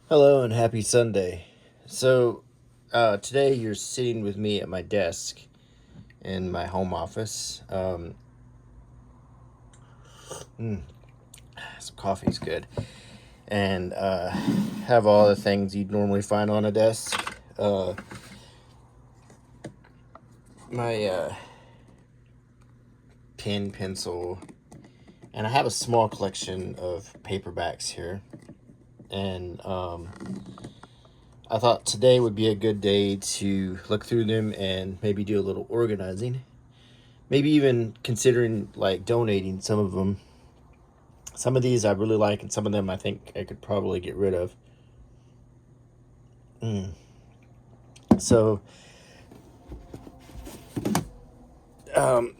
Hello and happy Sunday. Today you're sitting with me at my desk in my home office. Some coffee's good. And have all the things you'd normally find on a desk. My pen, pencil, and I have a small collection of paperbacks here. And I thought today would be a good day to look through them and maybe do a little organizing. Maybe even considering like donating some of them. Some of these I really like, and some of them I think I could probably get rid of. So,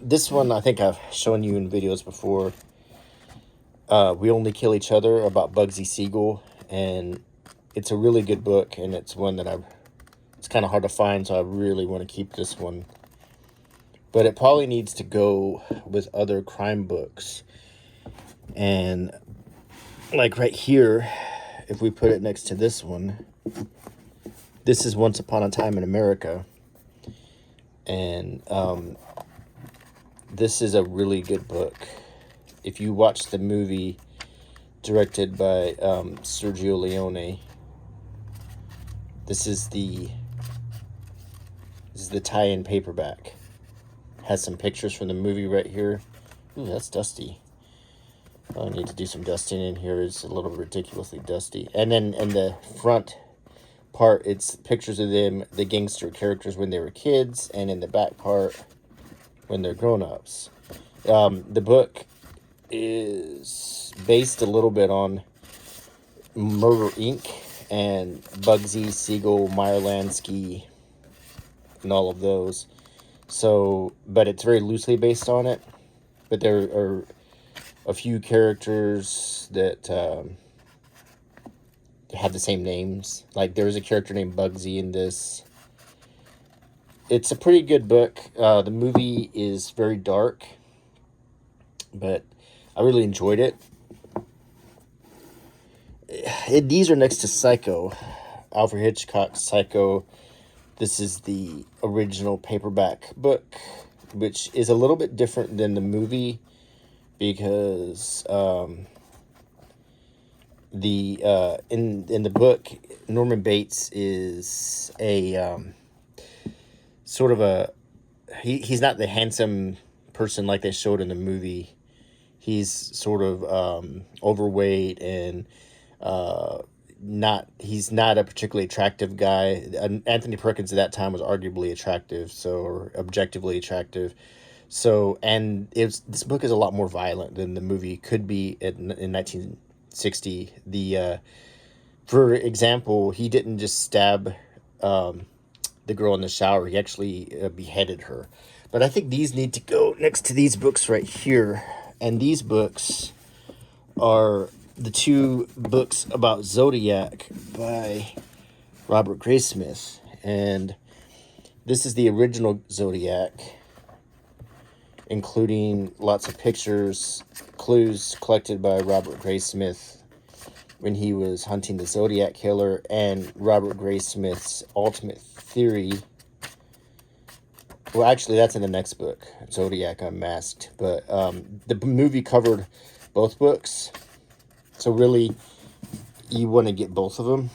this one I think I've shown you in videos before. We Only Kill Each Other, about Bugsy Siegel, and it's a really good book, and it's one that it's kind of hard to find, so I really want to keep this one. But it probably needs to go with other crime books. And like right here, if we put it next to this one, this is Once Upon a Time in America. And this is a really good book. If you watch the movie directed by Sergio Leone, this is the tie-in paperback. Has some pictures from the movie right here. Ooh, that's dusty. I need to do some dusting in here. It's a little ridiculously dusty. And then in the front part, it's pictures of them, the gangster characters when they were kids, and in the back part when they're grown-ups. The book is based a little bit on Murder Inc. and Bugsy Siegel, Meyer Lansky, and all of those. So, but it's very loosely based on it. But there are a few characters that have the same names. Like there's a character named Bugsy in this. It's a pretty good book. The movie is very dark, but I really enjoyed it. These are next to Psycho, Alfred Hitchcock's Psycho. This is the original paperback book, which is a little bit different than the movie because in the book, Norman Bates is a sort of a he's not the handsome person like they showed in the movie. He's sort of overweight and he's not a particularly attractive guy. Anthony Perkins at that time was arguably attractive, or objectively attractive. So, and this book is a lot more violent than the movie could be in 1960. For example, he didn't just stab the girl in the shower. He actually beheaded her. But I think these need to go next to these books right here. And these books are the two books about Zodiac by Robert Graysmith. And this is the original Zodiac, including lots of pictures, clues collected by Robert Graysmith when he was hunting the Zodiac killer, and Robert Graysmith's ultimate theory. Well, actually, that's in the next book, Zodiac Unmasked. But the movie covered both books. So really, you want to get both of them.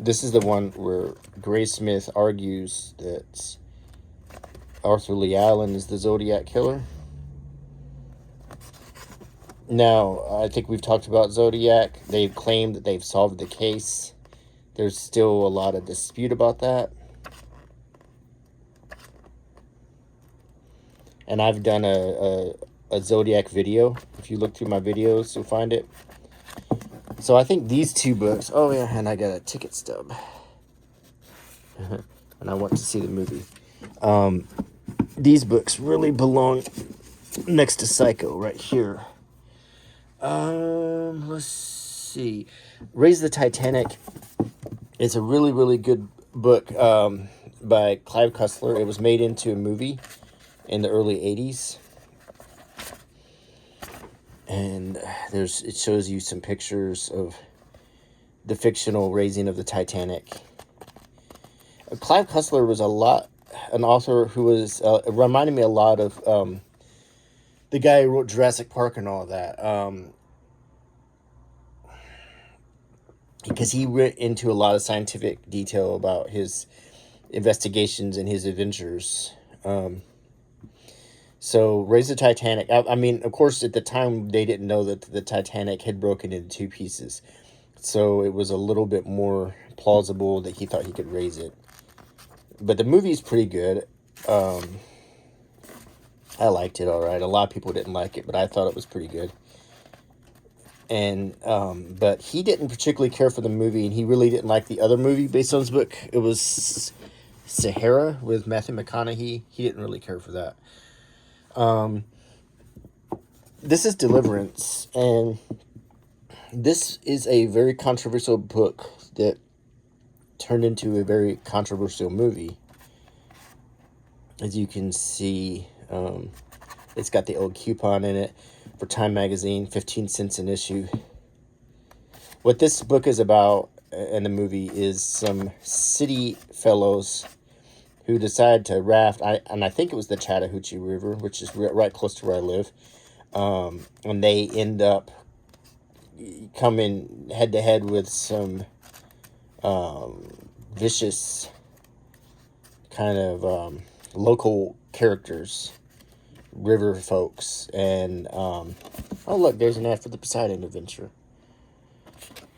This is the one where Graysmith argues that Arthur Lee Allen is the Zodiac killer. Now, I think we've talked about Zodiac. They've claimed that they've solved the case. There's still a lot of dispute about that. And I've done a Zodiac video. If you look through my videos, you'll find it. So I think these two books... Oh, yeah, and I got a ticket stub. And I want to see the movie. These books really belong next to Psycho right here. Let's see. Raise the Titanic. It's a really, really good book by Clive Cussler. It was made into a movie in the early 80s. And it shows you some pictures of the fictional raising of the Titanic. Clive Cussler was an author who was reminded me a lot of the guy who wrote Jurassic Park and all of that. Because he went into a lot of scientific detail about his investigations and his adventures. So, Raise the Titanic. I mean, of course, at the time, they didn't know that the Titanic had broken into two pieces. So, it was a little bit more plausible that he thought he could raise it. But the movie's pretty good. I liked it all right. A lot of people didn't like it, but I thought it was pretty good. And but he didn't particularly care for the movie, and he really didn't like the other movie based on his book. It was Sahara with Matthew McConaughey. He didn't really care for that. This is Deliverance, and this is a very controversial book that turned into a very controversial movie. As you can see, it's got the old coupon in it for Time Magazine, 15 cents an issue. What this book is about, and the movie, is some city fellows who decide to raft, and I think it was the Chattahoochee River, which is right close to where I live, and they end up coming head-to-head with some vicious kind of local characters, river folks, and oh look, there's an ad for the Poseidon Adventure.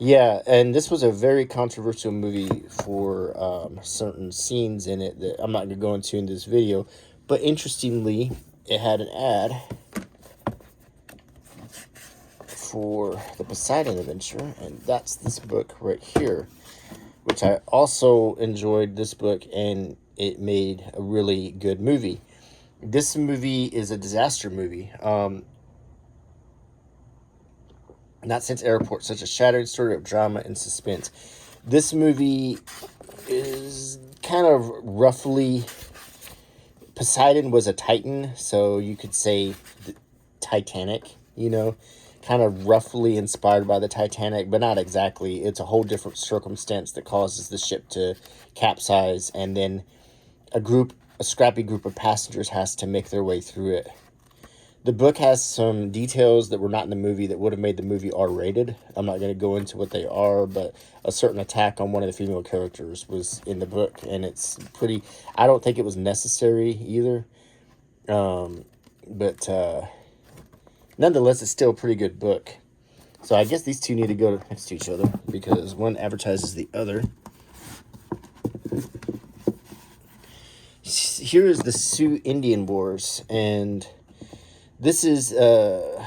Yeah, and this was a very controversial movie for certain scenes in it that I'm not going to go into in this video, but interestingly, it had an ad for the Poseidon Adventure, and that's this book right here, which I also enjoyed this book, and it made a really good movie. This movie is a disaster movie. Not Since Airport, such a shattering story of drama and suspense. This movie is kind of roughly... Poseidon was a titan, so you could say Titanic, kind of roughly inspired by the Titanic, but not exactly. It's a whole different circumstance that causes the ship to capsize, and then a scrappy group of passengers has to make their way through it. The book has some details that were not in the movie that would have made the movie R-rated. I'm not going to go into what they are, but a certain attack on one of the female characters was in the book, and it's pretty... I don't think it was necessary either. But nonetheless, it's still a pretty good book. So I guess these two need to go next to each other, because one advertises the other. Here is the Sioux Indian Wars, and... this is a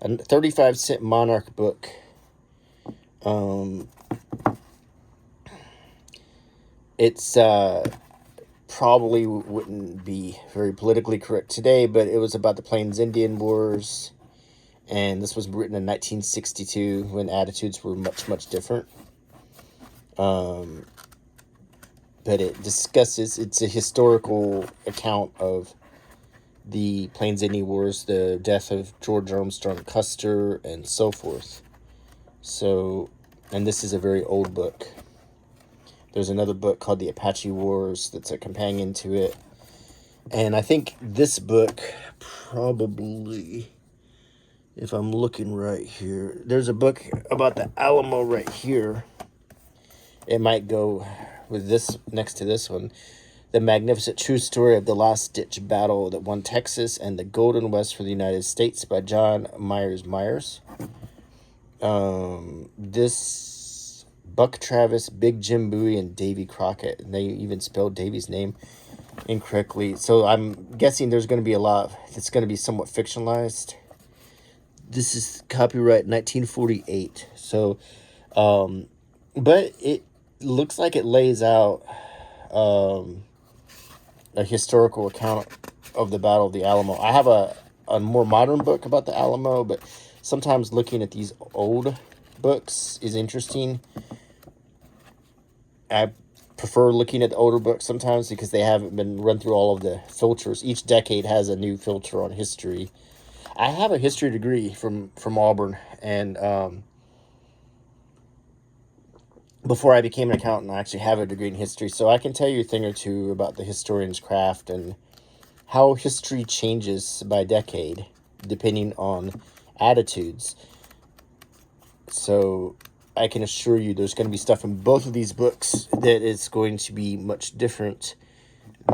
35-cent Monarch book. It's probably wouldn't be very politically correct today, but it was about the Plains Indian Wars. And this was written in 1962 when attitudes were much, much different. But it's a historical account of the Plains Indian Wars, the death of George Armstrong Custer, and so forth. So, and this is a very old book. There's another book called The Apache Wars that's a companion to it. And I think this book probably, if I'm looking right here, there's a book about the Alamo right here. It might go with this next to this one. The Magnificent True Story of the Last-Ditch Battle that Won Texas and the Golden West for the United States by John Myers. This Buck Travis, Big Jim Bowie, and Davy Crockett. And they even spelled Davy's name incorrectly. So I'm guessing there's going to be a lot that's going to be somewhat fictionalized. This is copyright 1948. So, but it looks like it lays out... a historical account of the Battle of the Alamo. I have a more modern book about the Alamo, but sometimes looking at these old books is interesting. I prefer looking at the older books sometimes because they haven't been run through all of the filters. Each decade has a new filter on history. I have a history degree from Auburn, and before I became an accountant, I actually have a degree in history, so I can tell you a thing or two about the historian's craft and how history changes by decade, depending on attitudes. So I can assure you there's going to be stuff in both of these books that is going to be much different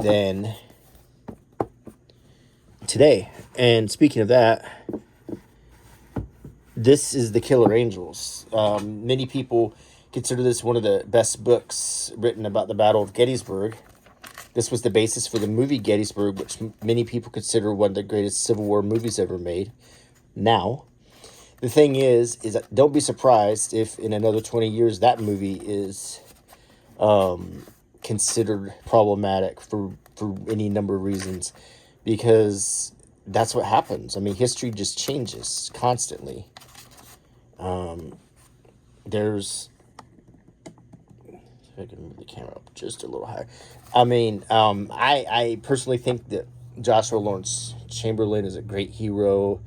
than today. And speaking of that, this is The Killer Angels. Many people consider this one of the best books written about the Battle of Gettysburg. This was the basis for the movie Gettysburg, which many people consider one of the greatest Civil War movies ever made. Now, the thing is that don't be surprised if in another 20 years that movie is considered problematic for any number of reasons, because that's what happens. I mean, history just changes constantly. There's, if I can move the camera up just a little higher. I mean, I personally think that Joshua Lawrence Chamberlain is a great hero,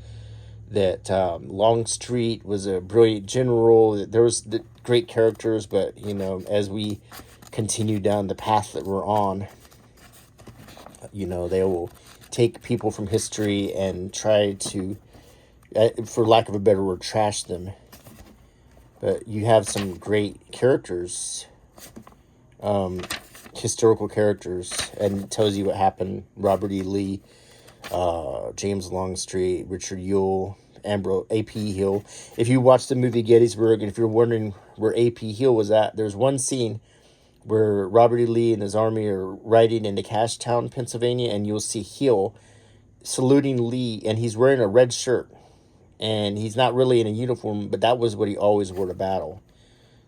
that Longstreet was a brilliant general, that there was the great characters, but, you know, as we continue down the path that we're on, you know, they will take people from history and try to, for lack of a better word, trash them. But you have some great characters, historical characters, and it tells you what happened. Robert E. Lee, James Longstreet, Richard Ewell, A.P. Hill. If you watch the movie Gettysburg, and if you're wondering where A.P. Hill was at, there's one scene where Robert E. Lee and his army are riding into Cashtown, Pennsylvania, and you'll see Hill saluting Lee, and he's wearing a red shirt. And he's not really in a uniform, but that was what he always wore to battle.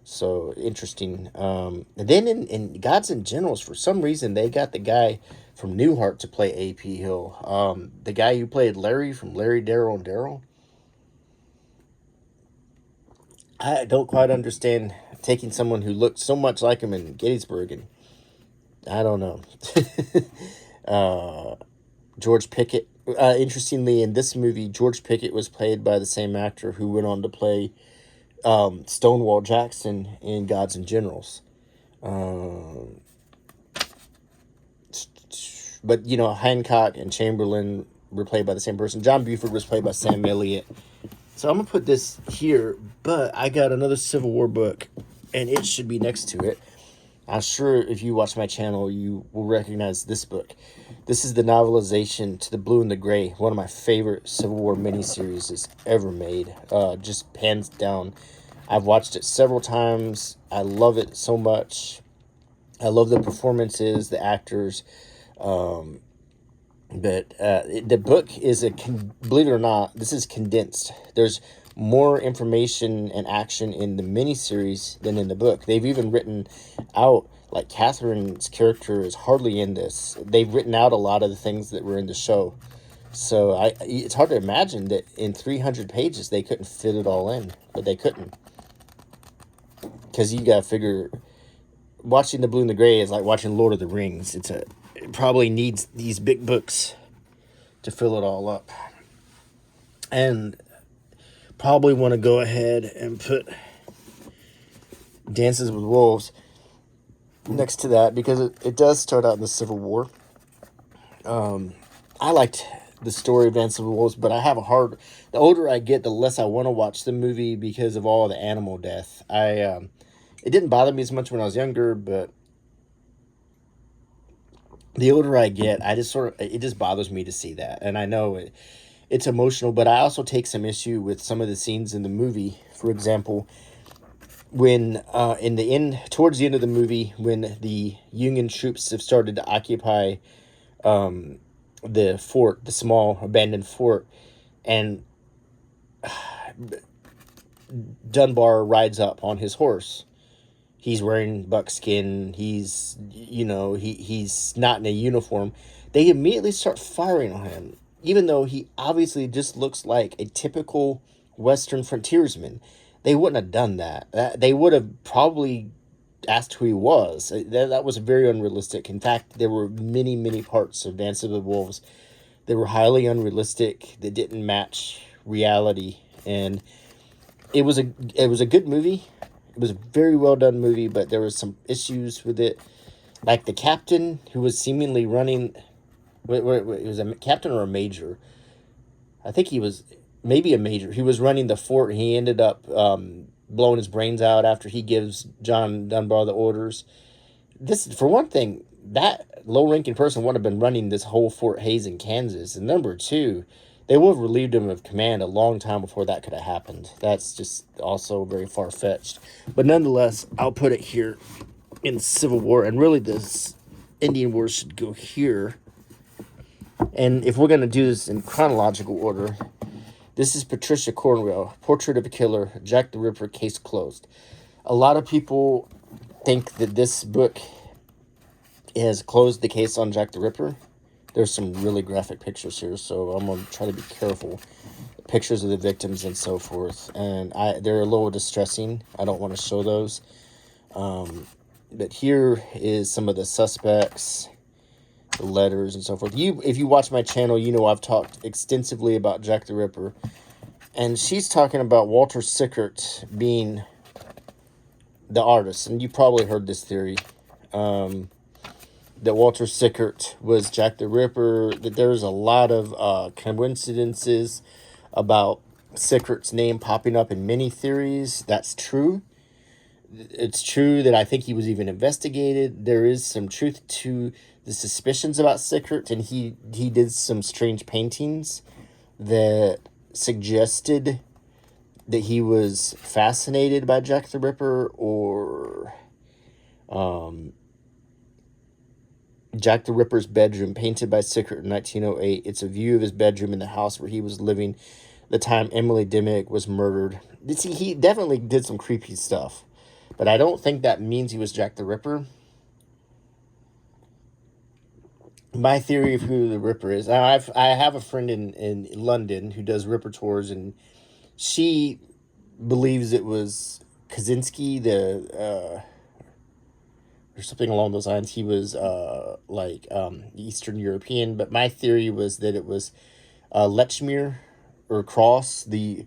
So, interesting. And then in Gods and Generals, for some reason, they got the guy from Newhart to play A.P. Hill. The guy who played Larry from Larry, Darryl, and Daryl. I don't quite understand taking someone who looked so much like him in Gettysburg, and I don't know. George Pickett. Interestingly, in this movie, George Pickett was played by the same actor who went on to play Stonewall Jackson in Gods and Generals. But, you know, Hancock and Chamberlain were played by the same person. John Buford was played by Sam Elliott. So I'm going to put this here, but I got another Civil War book, and it should be next to it. I'm sure if you watch my channel, you will recognize this book. This is the novelization to The Blue and the Gray, one of my favorite Civil War miniseries ever made. Just hands down. I've watched it several times. I love it so much. I love the performances, the actors. But the book is believe it or not, this is condensed. There's more information and action in the miniseries than in the book. They've even written out, like, Catherine's character is hardly in this. They've written out a lot of the things that were in the show. So it's hard to imagine that in 300 pages they couldn't fit it all in, but they couldn't. Because you gotta figure, watching The Blue and the Gray is like watching Lord of the Rings. It probably needs these big books to fill it all up. And probably want to go ahead and put Dances with Wolves next to that, because it does start out in the Civil War. I liked the story of Dances with Wolves, but I have the older I get, the less I want to watch the movie because of all the animal death. It didn't bother me as much when I was younger, but the older I get, it just bothers me to see that. And I know it's emotional, but I also take some issue with some of the scenes in the movie. For example, when towards the end of the movie, when the Union troops have started to occupy the fort, the small abandoned fort, and Dunbar rides up on his horse. He's wearing buckskin. He's not in a uniform. They immediately start firing on him, even though he obviously just looks like a typical Western frontiersman. They wouldn't have done that. They would have probably asked who he was. That was very unrealistic. In fact, there were many, many parts of Dances with Wolves that were highly unrealistic, that didn't match reality. And it was a good movie. It was a very well done movie, but there was some issues with it. Like the captain who was seemingly running... Wait, was a captain or a major? I think he was maybe a major. He was running the fort, and he ended up blowing his brains out after he gives John Dunbar the orders. This, for one thing, that low-ranking person would have been running this whole Fort Hays in Kansas. And number two, they would have relieved him of command a long time before that could have happened. That's just also very far-fetched. But nonetheless, I'll put it here in Civil War. And really, this Indian War should go here. And if we're going to do this in chronological order, this is Patricia Cornwell, Portrait of a Killer, Jack the Ripper, Case Closed. A lot of people think that this book has closed the case on Jack the Ripper. There's some really graphic pictures here, so I'm going to try to be careful. Pictures of the victims and so forth. And they're a little distressing. I don't want to show those. But here is some of the suspects, the letters and so forth. If you watch my channel, you know I've talked extensively about Jack the Ripper. And she's talking about Walter Sickert being the artist. And you probably heard this theory. That Walter Sickert was Jack the Ripper. That there's a lot of coincidences about Sickert's name popping up in many theories. That's true. It's true that I think he was even investigated. There is some truth to the suspicions about Sickert, and he did some strange paintings that suggested that he was fascinated by Jack the Ripper, or Jack the Ripper's bedroom, painted by Sickert in 1908. It's a view of his bedroom in the house where he was living the time Emily Dimmick was murdered. See, he definitely did some creepy stuff, but I don't think that means he was Jack the Ripper. My theory of who the Ripper is, I have a friend in London who does Ripper tours, and she believes it was Kaczynski, or something along those lines. He was Eastern European, but my theory was that it was Lechmere or Cross, the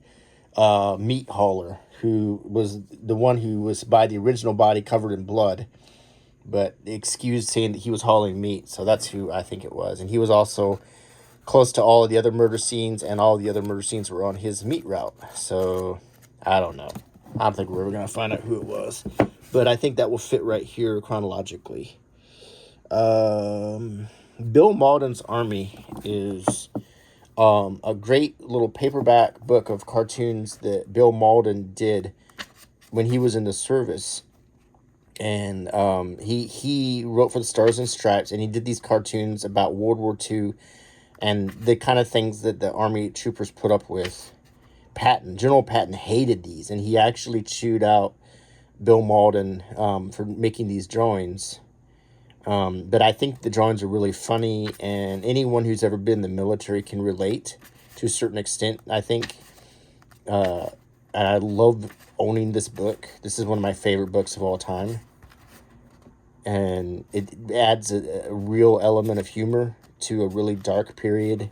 meat hauler, who was the one who was by the original body covered in blood, but excused saying that he was hauling meat. So that's who I think it was. And he was also close to all of the other murder scenes, and all the other murder scenes were on his meat route. So I don't know. I don't think we're ever going to find out who it was. But I think that will fit right here chronologically. Bill Mauldins Army is a great little paperback book of cartoons that Bill Mauldin did when he was in the service. And he wrote for the Stars and Stripes, and he did these cartoons about World War II and the kind of things that the Army troopers put up with. General Patton hated these, and he actually chewed out Bill Mauldin for making these drawings. But I think the drawings are really funny, and anyone who's ever been in the military can relate to a certain extent, I think. And I love owning this book. This is one of my favorite books of all time. And it adds a real element of humor to a really dark period.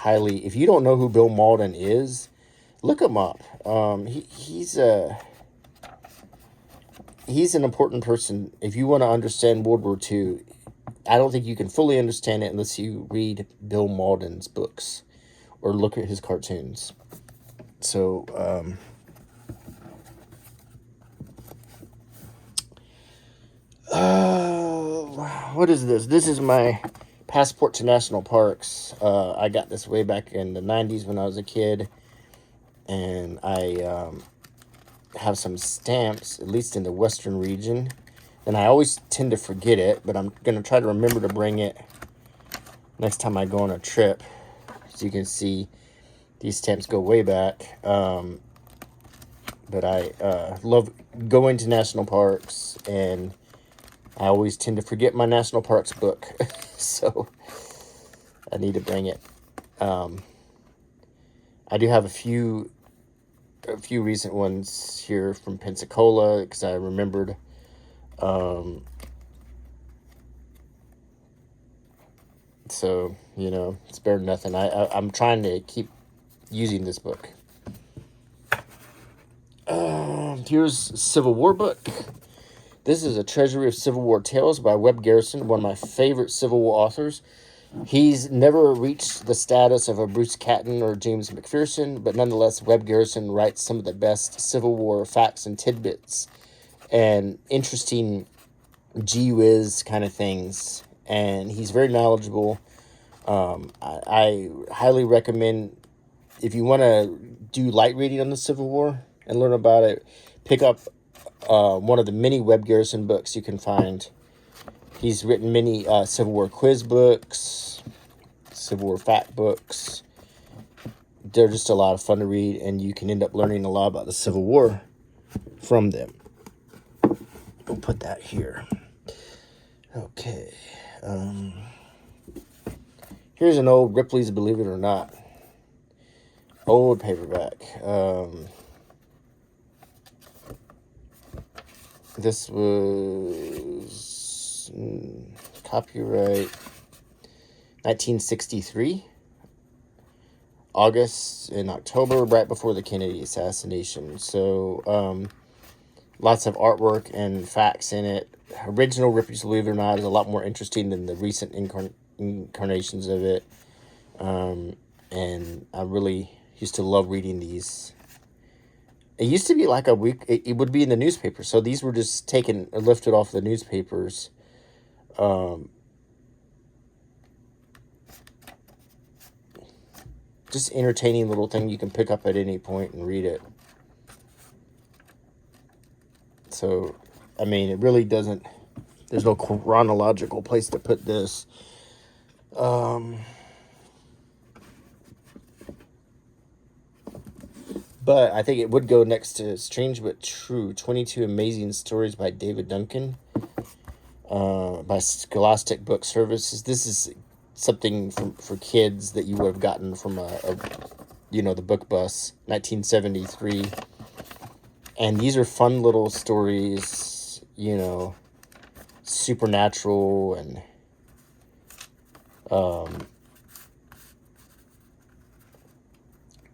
If you don't know who Bill Mauldin is, look him up. He's an important person. If you want to understand World War II, I don't think you can fully understand it unless you read Bill Mauldin's books or look at his cartoons. So, what is this? This is my passport to national parks. I got this way back in the 90s when I was a kid. And I have some stamps, at least in the western region. And I always tend to forget it, but I'm going to try to remember to bring it next time I go on a trip. As you can see, these stamps go way back. But I love going to national parks, and I always tend to forget my national parks book. So I need to bring it. I do have a few recent ones here from Pensacola, because I remembered. So, it's better than nothing. I'm trying to keep using this book. Here's Civil War book. This is a Treasury of Civil War Tales by Webb Garrison, one of my favorite Civil War authors. He's never reached the status of a Bruce Catton or James McPherson, but nonetheless, Webb Garrison writes some of the best Civil War facts and tidbits and interesting gee whiz kind of things. And he's very knowledgeable. I highly recommend, if you want to do light reading on the Civil War and learn about it, pick up one of the many Webb Garrison books you can find. He's written many Civil War quiz books, Civil War fact books. They're just a lot of fun to read, and you can end up learning a lot about the Civil War from them. We'll put that here. Okay. Here's an old Ripley's Believe It or Not. Old paperback. This was copyright 1963, August and October, right before the Kennedy assassination. So lots of artwork and facts in it. Original Ripley's Believe It or Not is a lot more interesting than the recent incarnations of it. And I really used to love reading these. It used to be like a week, it would be in the newspaper. So these were just taken or lifted off the newspapers. Just entertaining little thing you can pick up at any point and read it. So, I mean, it really doesn't, there's no chronological place to put this. But I think it would go next to Strange But True, 22 Amazing Stories by David Duncan, by Scholastic Book Services. This is something for kids that you would have gotten from the book bus, 1973. And these are fun little stories, supernatural and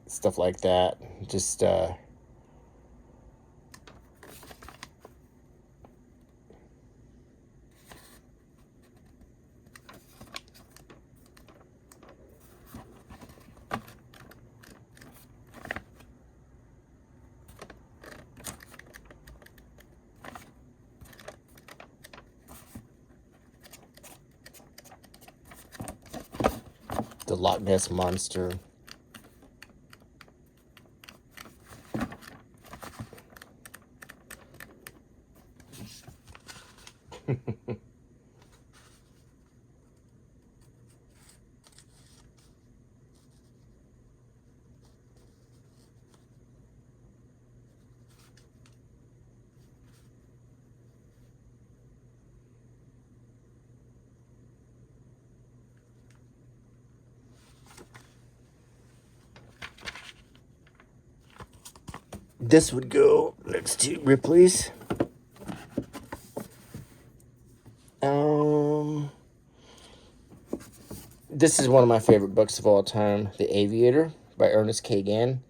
stuff like that. Just the Loch Ness Monster. This would go next to Ripley's. This is one of my favorite books of all time, The Aviator by Ernest K. Gann,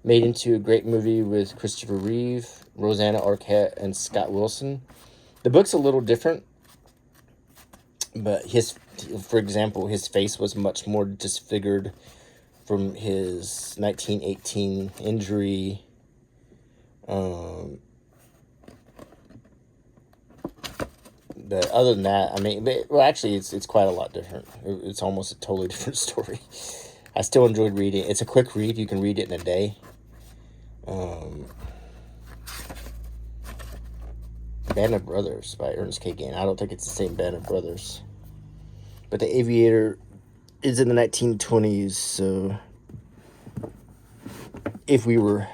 made into a great movie with Christopher Reeve, Rosanna Arquette, and Scott Wilson. The book's a little different, but for example, his face was much more disfigured from his 1918 injury. But other than that, I mean, actually, it's quite a lot different. It's almost a totally different story. I still enjoyed reading it. It's a quick read. You can read it in a day. Band of Brothers by Ernest K. Gann. I don't think it's the same Band of Brothers. But The Aviator is in the 1920s, so if we were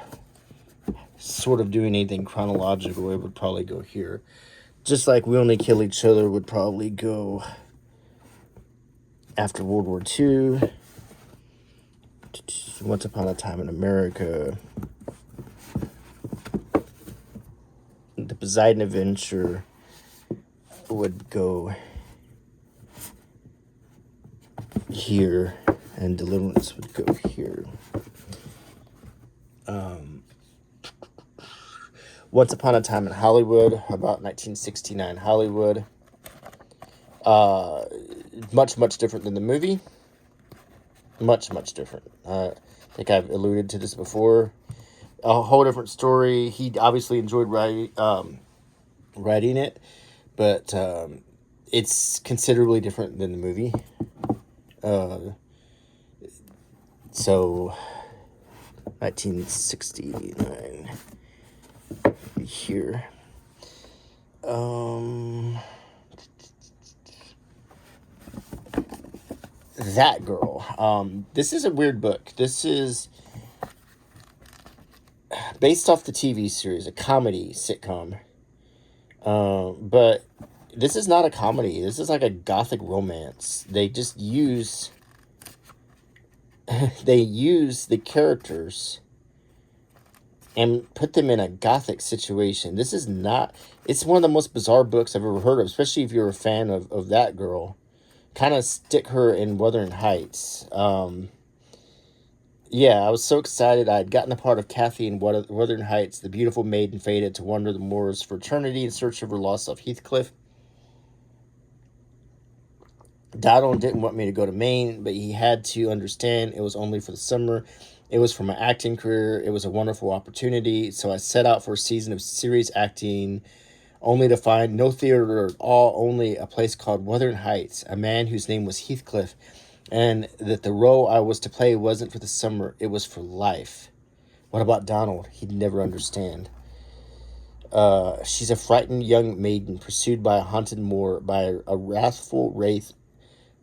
sort of doing anything chronological, it would probably go here. Just like We Only Kill Each Other would probably go after World War II. Once Upon a Time in America. The Poseidon Adventure would go here, and Deliverance would go here. Once Upon a Time in Hollywood, about 1969 Hollywood. Much different than the movie. Much different. I think I've alluded to this before. A whole different story. He obviously enjoyed writing it, but it's considerably different than the movie. So 1969 here. That Girl. This is a weird book. This is based off the TV series, a comedy sitcom. But this is not a comedy. This is like a gothic romance. They just use the characters and put them in a gothic situation. This is not... It's one of the most bizarre books I've ever heard of, especially if you're a fan of That Girl. Kind of stick her in Wuthering Heights. Yeah, I was so excited. I had gotten a part of Kathy in Wuthering Heights. The beautiful maiden faded to wander the moors for eternity in search of her lost self, Heathcliff. Donald didn't want me to go to Maine, but he had to understand it was only for the summer. It was for my acting career. It was a wonderful opportunity. So I set out for a season of series acting, only to find no theater at all, only a place called Wuthering Heights, a man whose name was Heathcliff, and that the role I was to play wasn't for the summer, it was for life. What about Donald? He'd never understand. She's a frightened young maiden pursued by a haunted moor, by a wrathful wraith.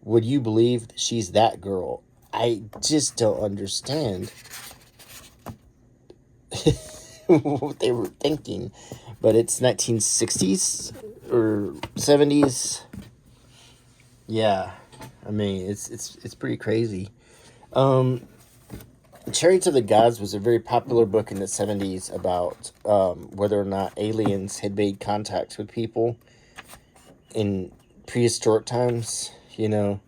Would you believe she's that girl? I just don't understand what they were thinking. But it's 1960s or 70s. Yeah, I mean it's pretty crazy. Chariots of the Gods was a very popular book in the 70s about whether or not aliens had made contact with people in prehistoric times. You know,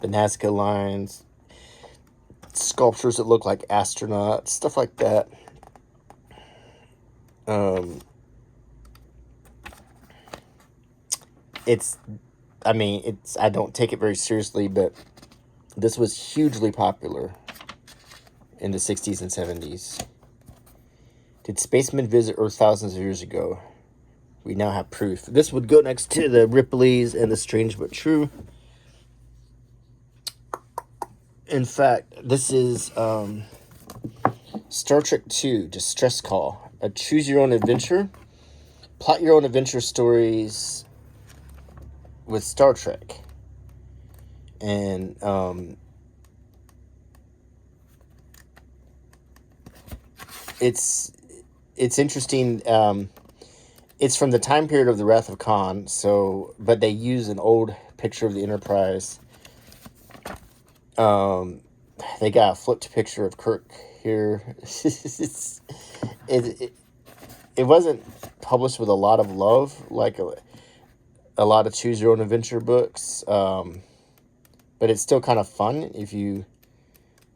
the Nazca lines, sculptures that look like astronauts, stuff like that. I don't take it very seriously, but this was hugely popular in the 60s and 70s. Did spacemen visit Earth thousands of years ago? We now have proof. This would go next to the Ripleys and the Strange But True. In fact, this is Star Trek II, Distress Call. A choose your own adventure. Plot your own adventure stories with Star Trek. And it's interesting. It's from the time period of the Wrath of Khan, but they use an old picture of the Enterprise. They got a flipped picture of Kirk here. It wasn't published with a lot of love, like a lot of choose your own adventure books. But it's still kind of fun and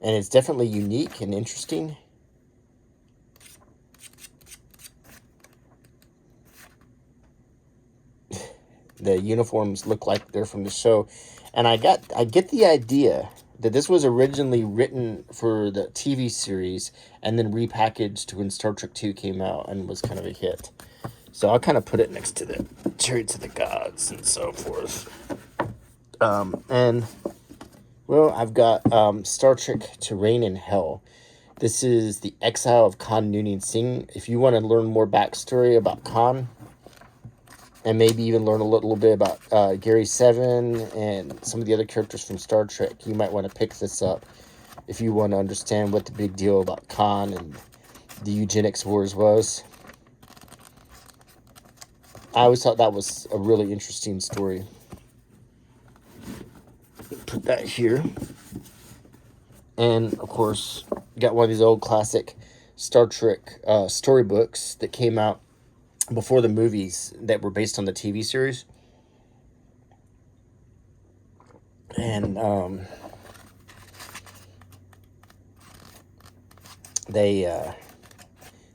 it's definitely unique and interesting. The uniforms look like they're from the show. And I get the idea that this was originally written for the TV series and then repackaged when Star Trek II came out and was kind of a hit. So I'll kind of put it next to the Chariots of the Gods and so forth. I've got Star Trek To Reign in Hell. This is the Exile of Khan Noonien Singh. If you want to learn more backstory about Khan, and maybe even learn a little bit about Gary Seven and some of the other characters from Star Trek, you might want to pick this up if you want to understand what the big deal about Khan and the eugenics wars was. I always thought that was a really interesting story. Put that here. And, of course, got one of these old classic Star Trek storybooks that came out before the movies that were based on the TV series. And they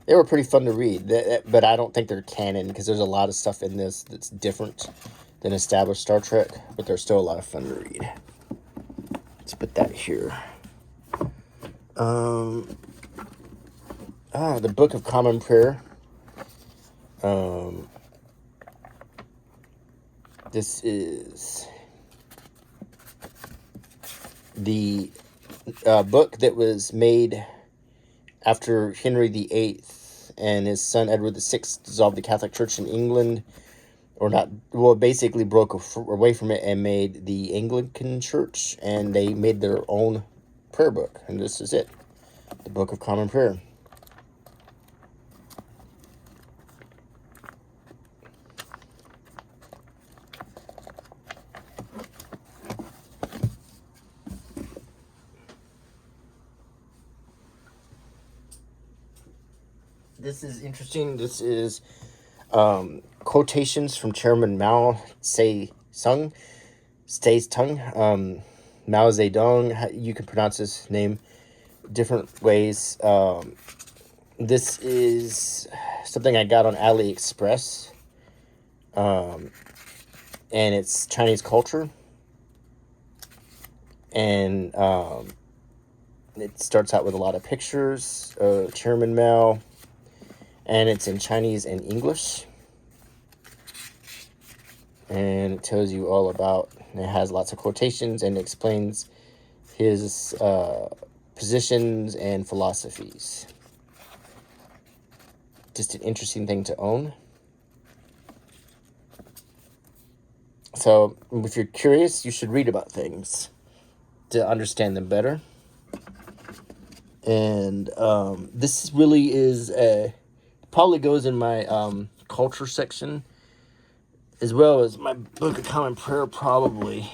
They were pretty fun to read, but I don't think they're canon because there's a lot of stuff in this that's different than established Star Trek, but they're still a lot of fun to read. Let's put that here. The Book of Common Prayer. This is the book that was made after Henry VIII and his son Edward VI dissolved the Catholic Church in England, or not, well, basically broke away from it and made the Anglican Church, and they made their own prayer book, and this is it, the Book of Common Prayer. This is interesting. This is quotations from Chairman Mao Stays Tongue. Mao Zedong. You can pronounce his name different ways. This is something I got on AliExpress. And it's Chinese culture. And it starts out with a lot of pictures of Chairman Mao. And it's in Chinese and English. And it tells you all about, it has lots of quotations and explains his positions and philosophies. Just an interesting thing to own. So if you're curious, you should read about things to understand them better. And this really is probably goes in my culture section, as well as my Book of Common Prayer, probably.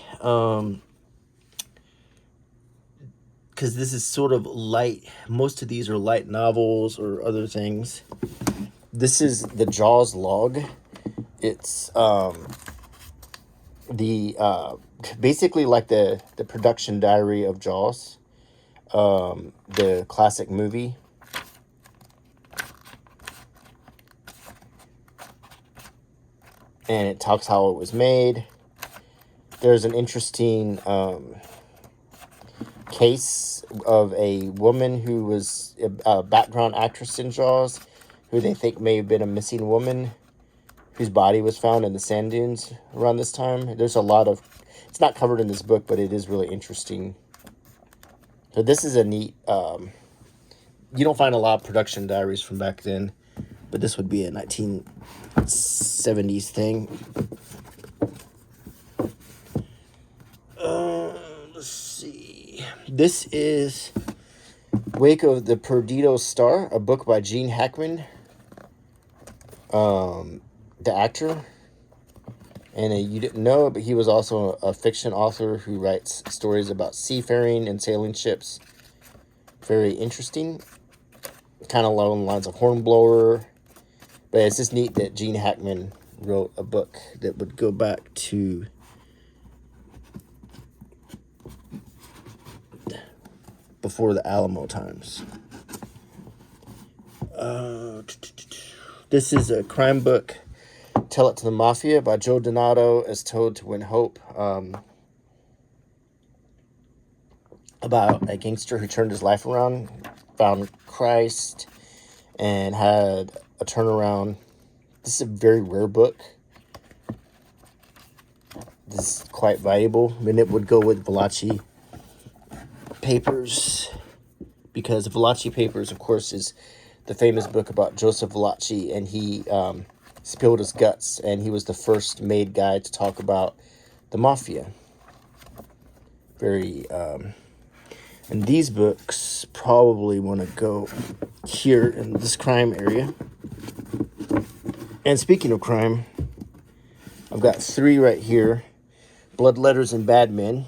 Because this is sort of light. Most of these are light novels or other things. This is the Jaws log. It's basically like the production diary of Jaws, the classic movie. And it talks how it was made. There's an interesting case of a woman who was a background actress in Jaws, who they think may have been a missing woman, whose body was found in the sand dunes around this time. There's a lot of, it's not covered in this book, but it is really interesting. So this is a neat, you don't find a lot of production diaries from back then, but this would be a 1970s thing. Let's see. This is Waco of the Perdido Star, a book by Gene Hackman, the actor. And you didn't know, but he was also a fiction author who writes stories about seafaring and sailing ships. Very interesting. Kind of along the lines of Hornblower. But it's just neat that Gene Hackman wrote a book that would go back to before the Alamo times. This is a crime book, Tell It to the Mafia, by Joe Donato as Told to Win Hope. About a gangster who turned his life around, found Christ, and had a turnaround. This is a very rare book. This is quite valuable. I mean, it would go with Valachi Papers, because Valachi Papers, of course, is the famous book about Joseph Valachi, and he spilled his guts, and he was the first made guy to talk about the mafia. Very, and these books probably want to go here in this crime area. And speaking of crime, I've got 3 right here. Blood Letters and Bad Men.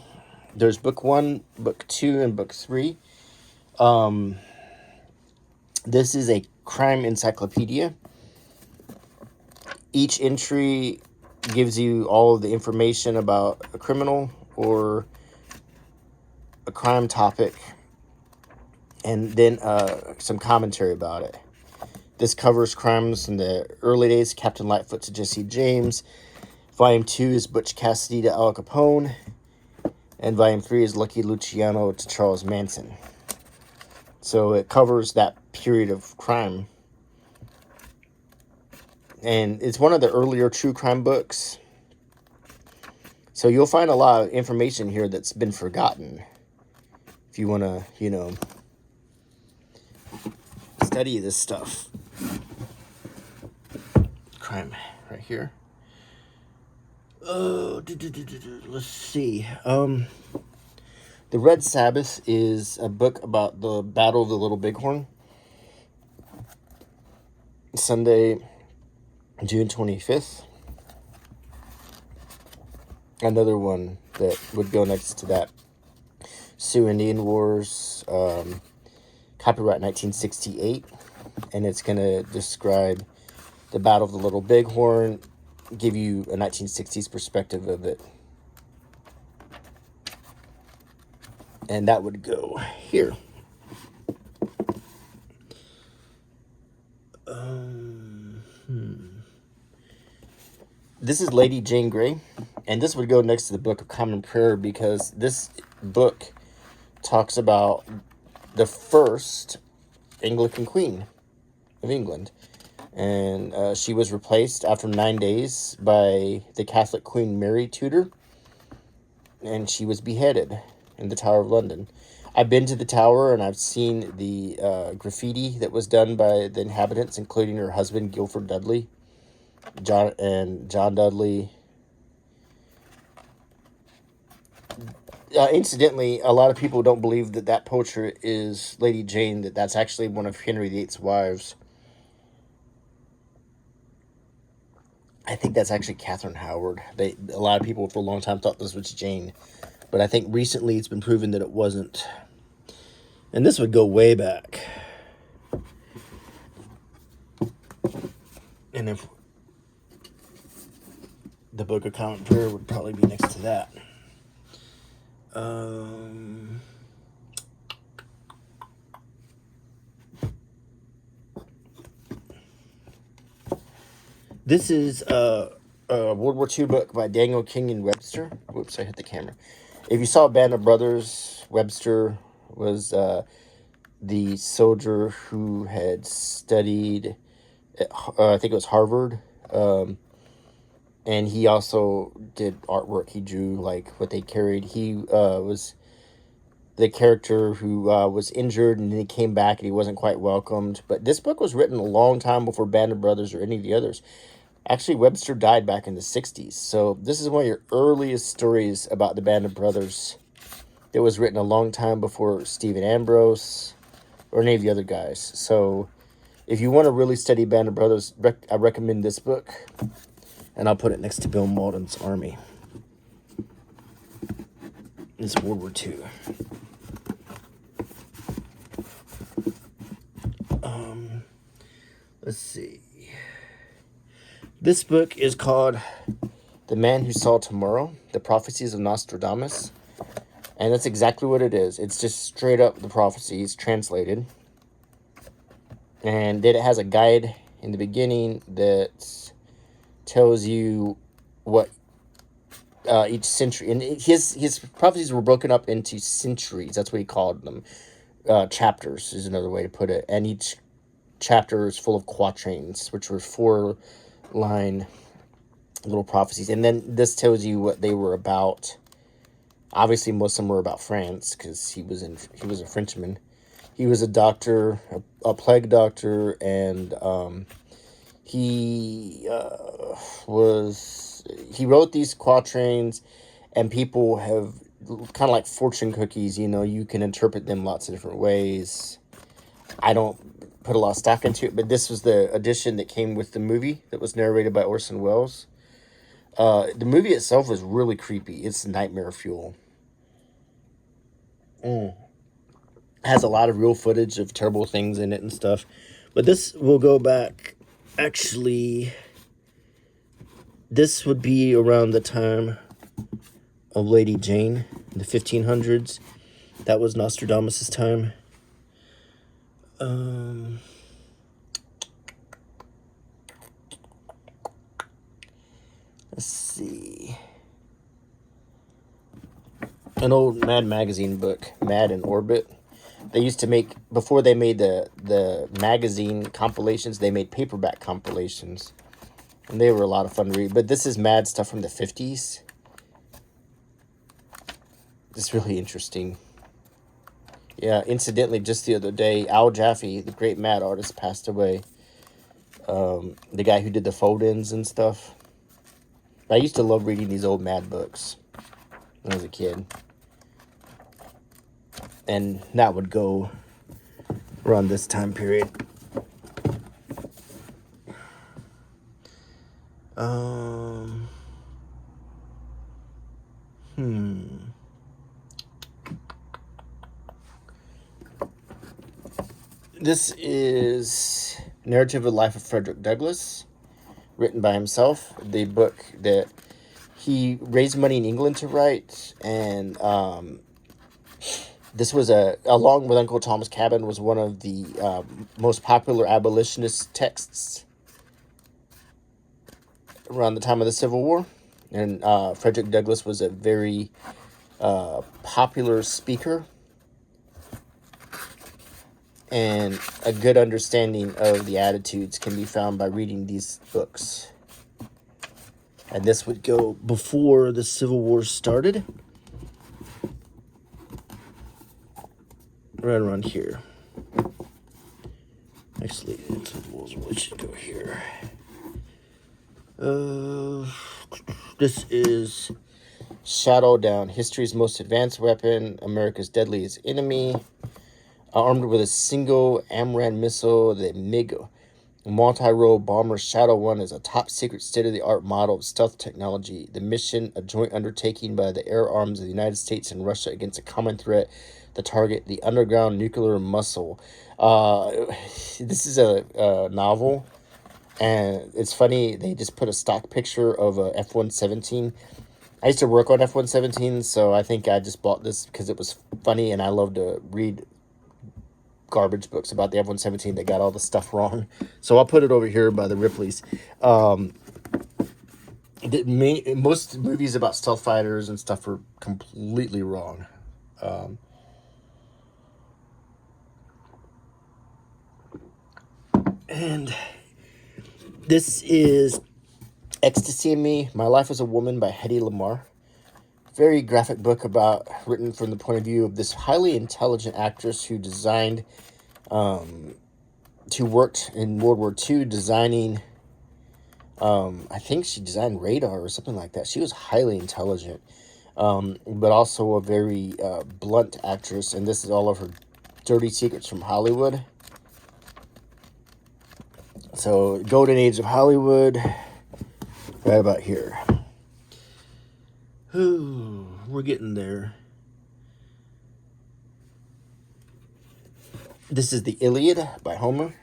There's book 1, book 2, and book 3. This is a crime encyclopedia. Each entry gives you all of the information about a criminal or a crime topic, and then some commentary about it. This covers crimes in the early days, Captain Lightfoot to Jesse James. Volume 2 is Butch Cassidy to Al Capone. And Volume 3 is Lucky Luciano to Charles Manson. So it covers that period of crime. And it's one of the earlier true crime books. So you'll find a lot of information here that's been forgotten. If you want to, you know, study this stuff. Crime right here. Let's see. The Red Sabbath is a book about the Battle of the Little Bighorn. Sunday, June 25th. Another one that would go next to that. Sioux Indian Wars. Copyright 1968. And it's going to describe the Battle of the Little Bighorn. Give you a 1960s perspective of it. And that would go here. This is Lady Jane Grey. And this would go next to the Book of Common Prayer, because this book talks about the first Anglican Queen of England. And she was replaced after 9 days by the Catholic Queen Mary Tudor. And she was beheaded in the Tower of London. I've been to the tower and I've seen the graffiti that was done by the inhabitants, including her husband, Guilford Dudley, John Dudley. Incidentally, a lot of people don't believe that that portrait is Lady Jane, that's actually one of Henry VIII's wives. I think that's actually Catherine Howard. A lot of people for a long time thought this was Jane. But I think recently it's been proven that it wasn't. And this would go way back. And if the Book of Common Prayer would probably be next to that. This is a World War II book by Daniel King and Webster. Whoops, I hit the camera. If you saw Band of Brothers, Webster was the soldier who had studied at, I think it was Harvard. And he also did artwork. He drew like what they carried. He was the character who was injured, and then he came back and he wasn't quite welcomed. But this book was written a long time before Band of Brothers or any of the others. Actually, Webster died back in the 60s. So this is one of your earliest stories about the Band of Brothers. It was written a long time before Stephen Ambrose or any of the other guys. So if you want to really study Band of Brothers, I recommend this book. And I'll put it next to Bill Mauldins Army. It's World War II. Let's see. This book is called The Man Who Saw Tomorrow, The Prophecies of Nostradamus. And that's exactly what it is. It's just straight up the prophecies translated. And then it has a guide in the beginning that tells you what each century, and his prophecies were broken up into centuries. That's what he called them. Chapters is another way to put it. And each chapter is full of quatrains, which were 4-line little prophecies. And then this tells you what they were about. Obviously, most of them were about France, because he was a Frenchman. He was a doctor, a plague doctor, and he wrote these quatrains, and people have kind of like fortune cookies, you know, you can interpret them lots of different ways. I don't put a lot of stock into it, but this was the edition that came with the movie that was narrated by Orson Welles. The movie itself was really creepy. It's nightmare fuel. Has a lot of real footage of terrible things in it and stuff. But this will go back, actually, this would be around the time of Lady Jane, in the 1500s. That was Nostradamus' time. an old Mad magazine book, Mad in Orbit. They used to make, before they made the magazine compilations, they made paperback compilations. And they were a lot of fun to read. But this is Mad stuff from the 50s. It's really interesting. Yeah, incidentally, just the other day, Al Jaffe, the great Mad artist, passed away. The guy who did the fold-ins and stuff. I used to love reading these old Mad books when I was a kid. And that would go around this time period. This is Narrative of the Life of Frederick Douglass, written by himself. The book that he raised money in England to write, and this was along with Uncle Tom's Cabin, was one of the most popular abolitionist texts around the time of the Civil War. And Frederick Douglass was a very popular speaker, and a good understanding of the attitudes can be found by reading these books. And this would go before the Civil War started. Right around here. Actually, we should go here. This is Shadow Down, History's Most Advanced Weapon, America's Deadliest Enemy. Armed with a single AMRAAM missile, the MiG multi-role bomber Shadow 1 is a top-secret, state-of-the-art model of stealth technology. The mission, a joint undertaking by the air arms of the United States and Russia against a common threat, the target, the underground nuclear muscle. This is a novel, and it's funny, they just put a stock picture of a F-117. I used to work on F-117, so I think I just bought this because it was funny, and I love to read garbage books about the F-117 that got all the stuff wrong. So I'll put it over here by the Ripleys. Most movies about stealth fighters and stuff are completely wrong. And this is Ecstasy of Me, My Life as a Woman by Hedy Lamarr. Very graphic book written from the point of view of this highly intelligent actress who worked in World War II designing, I think she designed radar or something like that. She was highly intelligent, but also a very blunt actress, and this is all of her dirty secrets from Hollywood. So, Golden Age of Hollywood, right about here. Ooh, we're getting there. This is the Iliad by Homer.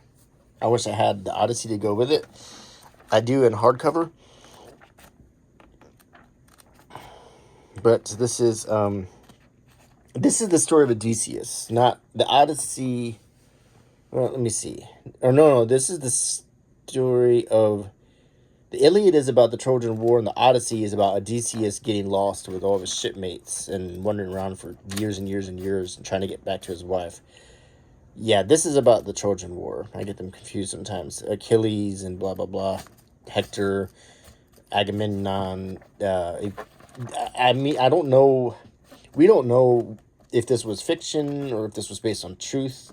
I wish I had the Odyssey to go with it. I do in hardcover. But this is the story of Odysseus, not the Odyssey. Well, let me see. Or no, this is the story of... The Iliad is about the Trojan War, and the Odyssey is about Odysseus getting lost with all of his shipmates and wandering around for years and years and years and trying to get back to his wife. Yeah, this is about the Trojan War. I get them confused sometimes. Achilles and blah, blah, blah. Hector, Agamemnon. I mean, I don't know. We don't know if this was fiction or if this was based on truth.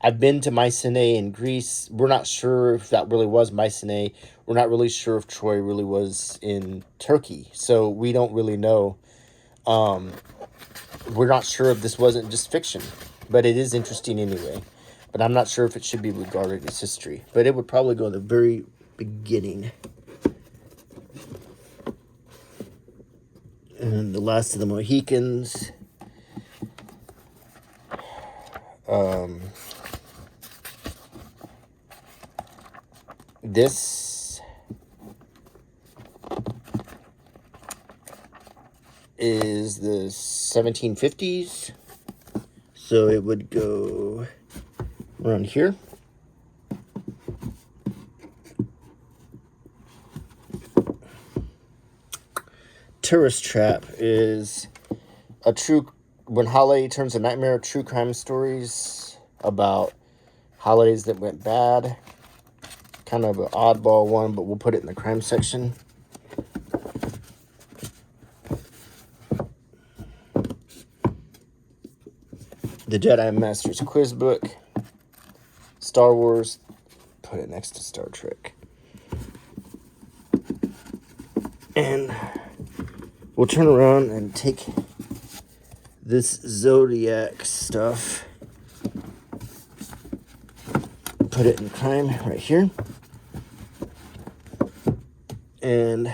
I've been to Mycenae in Greece. We're not sure if that really was Mycenae. We're not really sure if Troy really was in Turkey. So we don't really know. We're not sure if this wasn't just fiction. But it is interesting anyway. But I'm not sure if it should be regarded as history. But it would probably go in the very beginning. And the Last of the Mohicans. This is the 1750s. So it would go around here. Tourist Trap is when holiday turns a nightmare, true crime stories about holidays that went bad. Kind of an oddball one, but we'll put it in the crime section. The Jedi Master's Quiz Book. Star Wars. Put it next to Star Trek. And we'll turn around and take this Zodiac stuff. Put it in crime right here. And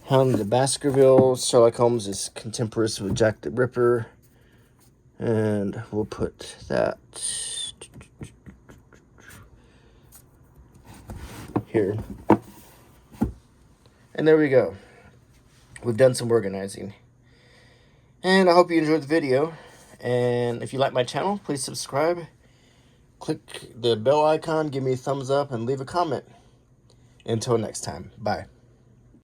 Hound of the Baskerville. Sherlock Holmes is contemporaries with Jack the Ripper. And we'll put that here. And there we go. We've done some organizing. And I hope you enjoyed the video. And if you like my channel, please subscribe. Click the bell icon, give me a thumbs up, and leave a comment. Until next time, bye.